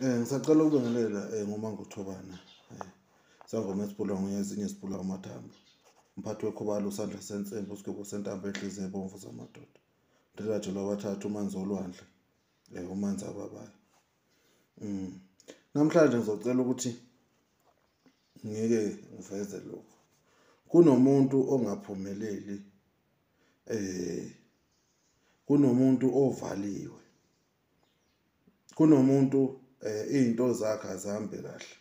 Ngisacela ukubingelela ngoMangothobane isangoma esipulwa ngezinye esipulwa amathambo. Mphathi wekhobalo usandla sensembe usigwebo sentambo enhliziyo ebomvu zamadoda. Ndelaje lwabathathu umanzi olwandle umanzi ababayo. Namhlanje ngizocela ukuthi ngike ngiveze lokho. Kunomuntu ongaphumeleli kunomuntu ovaliwe. Kunomuntu izinto zakhe azihambe kahle.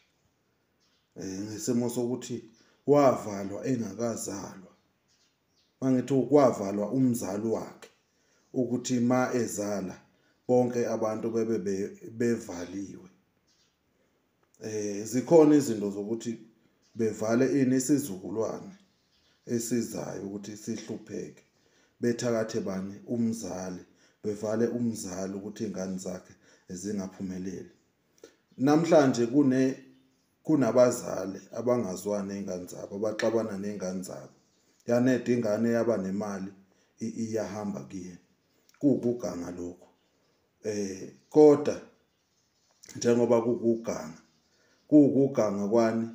Ngesimo sokuthi wavalwa engakazalwa. Mangithi ukwavalwa umzali wakhe ukuthi ma ezala bonke abantu bevaliwe. Zikhona izinto zokuthi bevale isizukulwane esizayo ukuthi sihlupheke. Bethakathe bani umzali, bevale umzali ukuthi izingane zakhe zingaphumeleli. Namhlanje kunabazali abangazwani nezingane zabo, abaxabana nezingane zabo. Yaneda ingane yaba nemali iyahamba kuye. Kuwukuganga lokho. Kodwa njengoba kuwukuganga, kuwukuganga kwani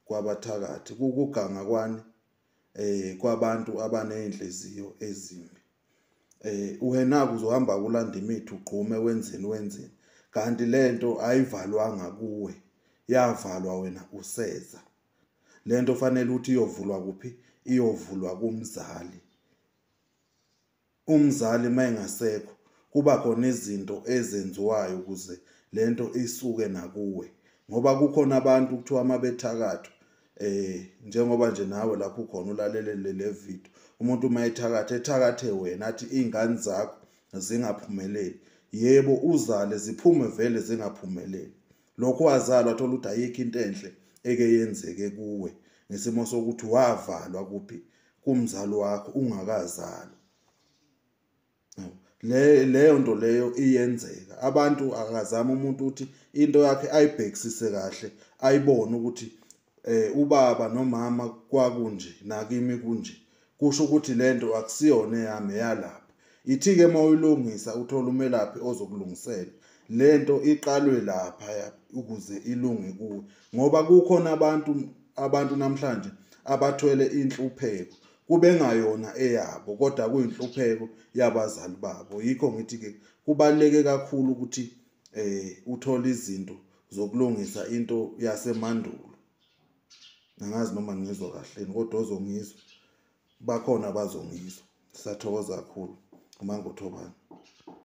kwabathakathi, kuwukuganga kwani kwabantu abanezinhliziyo ezimbi. Uhenaka uzohamba kulanda imithi ugqume wenzeni. Kanti lento ayivalwanga kuwe, yavalwa wena useza. Lento fanele ukuthi iyovulwa kuphi? Iyovulwa kumzali. Umzali mayengasekho kuba khona izinto ezenziwayo ukuze lento isuke nakuwe. Ngoba kukhona abantu kuthiwa mabethakatha njengoba nje nawe lapho ukhona ulalele le video. Umuntu ethakathe wena athi izingane zakho zingaphumeleli. Yebo uzale ziphume vele zingaphumeleli. Lokho wazalwa athola ukuthi ayikho into enhle eke yenzeke kuwe ngesimo sokuthi wavalwa kuphi? Kumzali wakho ungakazalwa. Leyo nto leyo iyenzeka. Abantu akazama umuntu ukuthi into yakhe ayibhekisise kahle, ayibone ukuthi ubaba nomama kwakunje nakimi kunje. Kusho ukuthi lento akusiyona eyami eyalapha. Ithi-ke mawuyilungisa uthola umelaphi ozokulungisela. Lento iqalwe lapha ukuze ilunge kuwe. Ngoba kukhona abantu namhlanje abathwele inhlupheko kube ngayona eyabo kodwa kuyinhlupheko yabazali babo. Yikho ngithi-ke kubaleke kakhulu ukuthi uthole izinto zokulungisa into yasemandulo. Angazi noma ngizwa kahle kodwa ozongizwa bakhona abazongizwa. Siyathokoza kakhulu uMangothobane.